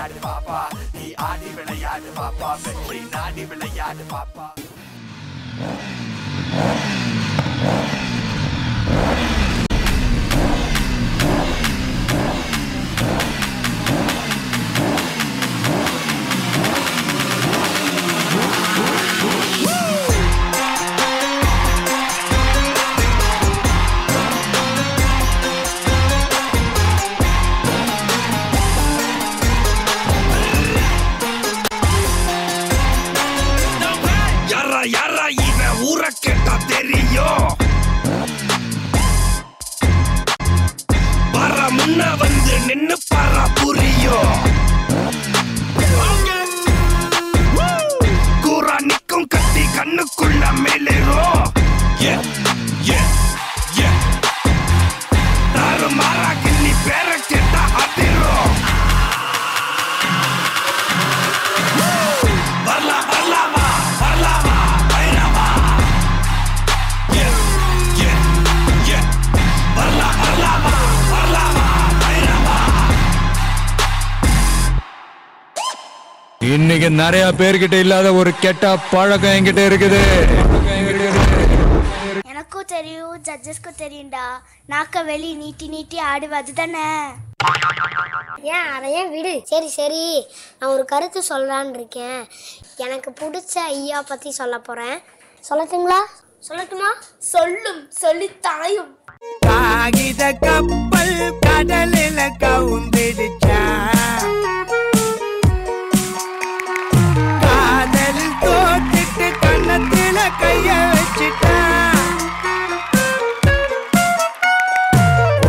விளையாடு பாப்பா, நீ ஆடி விளையாடு பாப்பா, வெற்றி நாடி விளையாடு பாப்பா. யாரா இவன் ஊரை கேட்டா தெரியும், வர முன்ன வந்து நின்னு பாரா புரியும். கூரா நிக்கும் கத்தி கண்ணுக்குள்ள மேலேறும், தாறு மாறா கிண்ணி பேர கேட்டா அதிரும். இன்னைக்கு நிறைய பேர்கிட்ட இல்லாத ஒரு கெட்ட பழக்கம் என்கிட்ட இருக்குது. எனக்கும் தெரியும், ஜட்ஜஸ்க்கும் தெரியும்டா. நாக்க வெளி நீட்டி நீட்டி ஆடுவது தானே. ஏன் அதையும் விடு. சரி சரி, நான் ஒரு கருத்து சொல்லலான்னு இருக்கேன். எனக்கு பிடிச்ச ஐயா பற்றி சொல்ல போகிறேன். சொல்லட்டுங்களா? சொல்லட்டுமா? சொல்லும் சொல்லித்தாயும். காகித கப்பல் கடலில கவுந்திடுச்சா, காதலில் தோத்திட்டு கண்ணத்தில கைய வச்சுட்டா,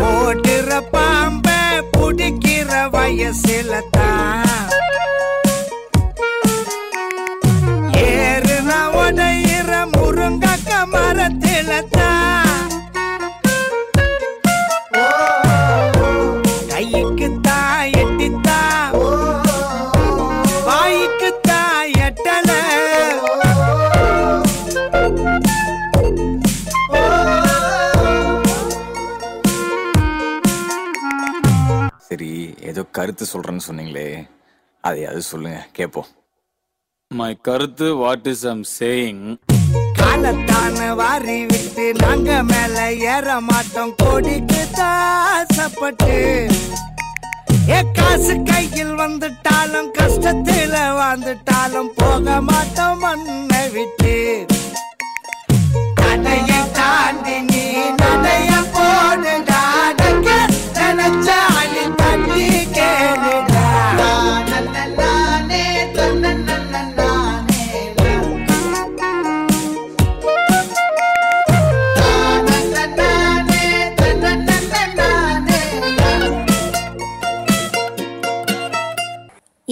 ஓடுற பாம்ப புடிக்கிற வயசுல தான், ஏறுன உடையிற முருங்கக்க மரத்தில தான், கைக்கு தான் எட்டித்தா வாய்க்கு தான் எட்டல. சரி, ஏதோ கருத்து சொல்றேன்னு சொன்னீங்களே, அதையாவது சொல்லுங்க கேப்போம். மை கருத்து வாட் இஸ் ஐம் சேயிங், காலத்தான வாரி விட்டு நாங்க மேல ஏற மாட்டோம், கோடிக்கு தாசப்பட்டு. காசு கையில் வந்துட்டாலும் கஷ்டத்துல வாழ்ந்துட்டாலும் போக மாட்டோம் மண்ணை விட்டு. நடைய தாண்டி நீ நடைய போடுடா, நினைச்சா நீ தண்ணி கேளுடா.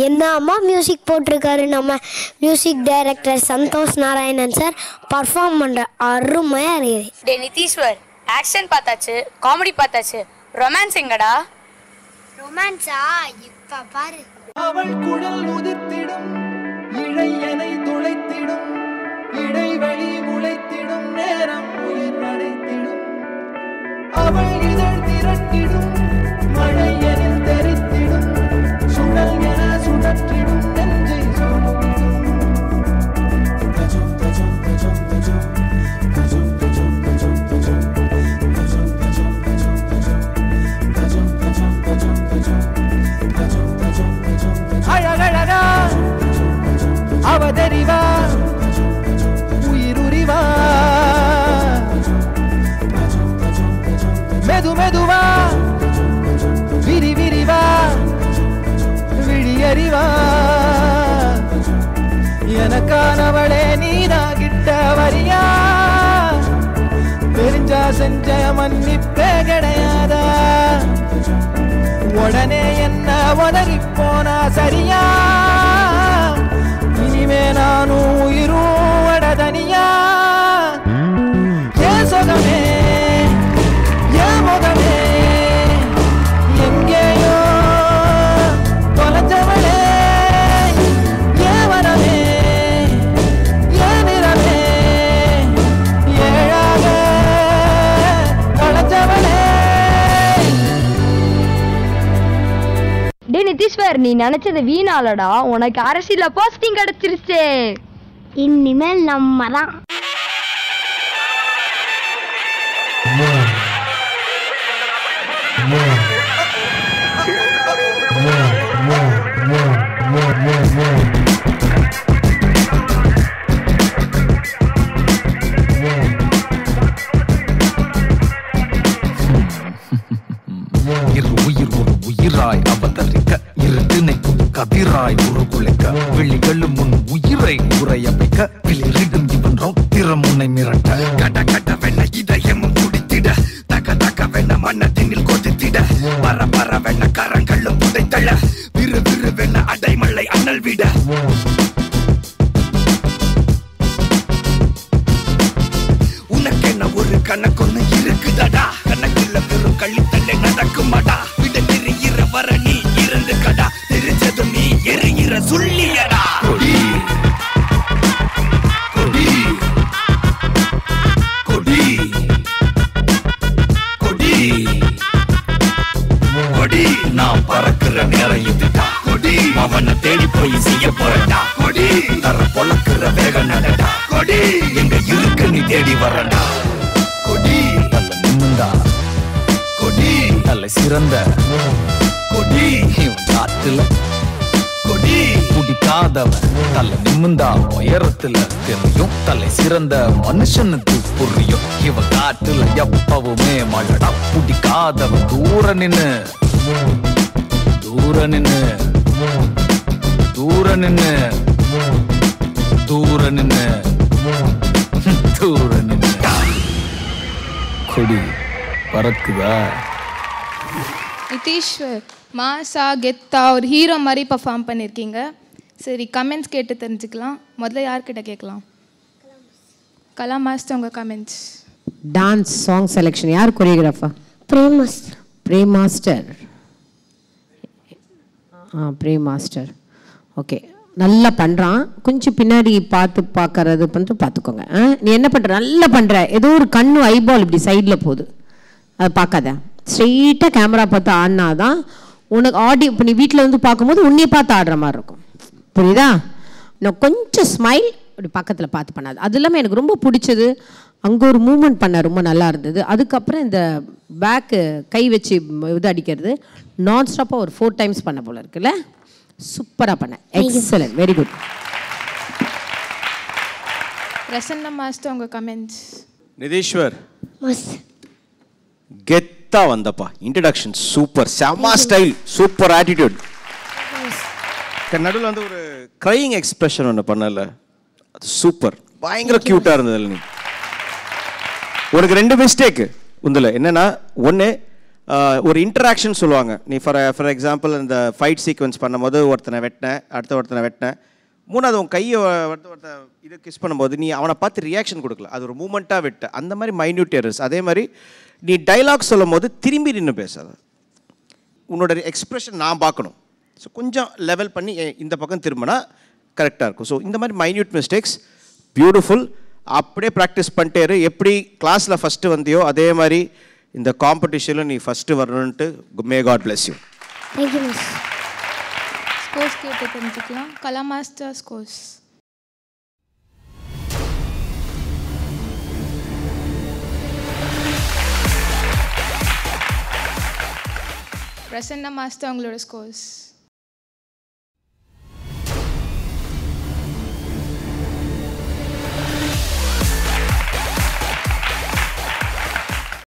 என்ன அம்மா மியூசிக் போட்டிருக்காரு நம்ம music director Santhosh Narayanan sir. Perform பண்ணுற அருமையாக இருக்குது. டே நிதீஸ்வர், ஆக்ஷன் பார்த்தாச்சு, காமெடி பார்த்தாச்சு, ரொமான்ஸ் எங்கடா? ரொமான்ஸா? இப்போ பாரு. அவள் குழல் உதிர்த்திடும், இழையனை துளைத்திடும், இடைவெளி முளைத்திடும், நேரம் உயிர் அடைத்திடும். அவள் இதழ் திரட்டிடும், மழையனில் தெரித்திடும், சுடல் என சுழற்றிடும், நெஞ்சை சூழ்ந்திடும். அழகழகா அவதறிவா, உயிருரிவா, மெது மெதுவா, விரி விரிவா, விழியறிவா. எனக்கானவளே நீதான் கிட்ட வரியா, தெரிஞ்சா செஞ்ச மன்னிப்பே கிடையாதா, உடனே என்ன உதறி போனா சரியா, இனிமே நானும் உயிரும் வடதனியா. ஏன் சொகமே ஏன் முகமே எங்கேயோ தொலைஞ்சவளே, ஏன் வரவே ஏன் நிறமே ஏழாக களைஞ்சவளே. டே நிதீஸ்வர், ஈஸ்வர், நீ நினைச்சது வீணாலடா, உனக்கு அரசியல போஸ்டிங் கிடைச்சிருச்சு. இனிமேல் நம்ம தான். உயிராய் அவதரிக்க இருட்டினை கதிராய் உருகுலைக்க விழிகளும் முன் உயிரை உரைய வைக்க விளிரிடும் இவன் ரௌத்திரம் உன்னை மிரட்ட கட கடவென இதயமும் குடித்திட தக தகவென மன்னத்தினில் கொதித்திட பர பரவென கரங்களும் புதைத்தள விறு விறுவென அடைமழை அனல் விட உனக்கென்ன ஒரு கணக்கொன்னு இருக்குதடா கணக்குல வெறும் கள்ளித்தள்ளை நடக்குமாடா விடநெறியிற வர நீ இருந்து கடா தெரிஞ்சதும் நீ எரிகிற சொல்லியடா கொடி கொடி கொடி கொடி கொடி நான் பறக்குற நேரம் இதுடா கொடி அவனை தேடி போய் செய்ய போறடா கொடி தர பொழக்குற வேக நடடா கொடி எங்க இருக்கு நீ தேடி வரடா கொடி நல்ல நிமிந்தா கொடி நல்ல சிறந்த கொடி காட்டுல கொடி குடிக்காதவன் தலை நிமிந்தா உயரத்துல தெரியும் தலை சிறந்த மனுஷனுக்கு புரியும் இவன் காட்டுல எப்பவுமே மழடா குடிக்காதவன் தூர நின்னு தூர நின்னு தூர நின்னு தூர நின்னு தூர நின்னு கொடி பறக்குதா. நிதீஷ்வர், மாசா கெத்தா ஒரு ஹீரோ மாதிரி பர்ஃபார்ம் பண்ணியிருக்கீங்க. சரி, கமெண்ட்ஸ் கேட்டு தெரிஞ்சுக்கலாம். முதல்ல யார்கிட்ட கேட்கலாம்? கலா மாஸ்டர், உங்கள் கமெண்ட்ஸ். டான்ஸ் சாங் செலெக்ஷன் யார் choreographer? Prem master. Prem master. Prem master okay, நல்லா பண்ணுறான். கொஞ்சம் பின்னாடி பார்க்கறது பண்ணிட்டு பார்த்துக்கோங்க. நீ என்ன பண்ணுற? நல்லா பண்ணுற. ஏதோ ஒரு கண்ணு ஐபால் இப்படி சைடில் போகுது, அதை பார்க்காத. ஸ்ட்ரெயிட்டாக கேமரா பார்த்து ஆடினாதான் உனக்கு ஆடியோ. இப்போ நீ வீட்டில் வந்து பார்க்கும்போது உன்னையே பார்த்து ஆடுற மாதிரி இருக்கும். புரியுதா? நான் கொஞ்சம் ஸ்மைல் அப்படி பக்கத்தில் பார்த்து பண்ணாது. அது இல்லாமல் எனக்கு ரொம்ப பிடிச்சது, அங்கே ஒரு மூமெண்ட் பண்ண ரொம்ப நல்லா இருந்தது. அதுக்கப்புறம் இந்த பேக்கு கை வச்சு இது அடிக்கிறது நான் ஸ்டாப்பாக ஒரு 4 times பண்ண போல இருக்குல்ல. சூப்பராக பண்ண. Excellent, very good. Prasanna master, உங்கள் கமெண்ட்ஸ். நிதீஷ்வர், கெத்தா வந்தப்பா. இன்ட்ரடக்ஷன் சூப்பர், செம்ம ஸ்டைல், சூப்பர் ஆட்டிடியூட். நடுவில் வந்து ஒரு க்ரையிங் எக்ஸ்பிரஷன் ஒன்று பண்ணல, அது சூப்பர், பயங்கர க்யூட்டாக இருந்தது. நீ உனக்கு 2 மிஸ்டேக்கு உந்தில். என்னென்னா, ஒன்று ஒரு இன்டராக்ஷன் சொல்லுவாங்க. நீ ஃபார் எக்ஸாம்பிள் இந்த ஃபைட் சீக்வன்ஸ் பண்ணும்போது ஒருத்தனை வெட்டினேன், அடுத்த ஒருத்தனை வெட்டினேன், மூணாவது உன் கையை ஒருத்தன் இது கிஸ் பண்ணும்போது நீ அவனை பார்த்து ரியாக்ஷன் கொடுக்கல, அது ஒரு மூமெண்ட்டாக விட்ட. அந்த மாதிரி மைன்யூட் எரர்ஸ். அதே மாதிரி நீ டைலாக் சொல்லும் போது திரும்பி நின்று பேசாத, உன்னோட எக்ஸ்ப்ரெஷன் நான் பார்க்கணும். ஸோ கொஞ்சம் லெவல் பண்ணி இந்த பக்கம் திரும்பினா கரெக்டாக இருக்கும். ஸோ இந்த மாதிரி மைன்யூட் மிஸ்டேக்ஸ் பியூட்டிஃபுல். அப்படியே ப்ராக்டிஸ் பண்ணிட்டே இரு. எப்படி கிளாஸில் ஃபஸ்ட்டு வந்தியோ அதே மாதிரி இந்த காம்படிஷனில் நீ ஃபஸ்ட்டு வரணுன்ட்டு. May God bless you. Thank you miss. Scores கேட்டு தெரிஞ்சுக்கலாம். Kala master scores. Prasanna master, உங்களோட ஸ்கோர்ஸ்.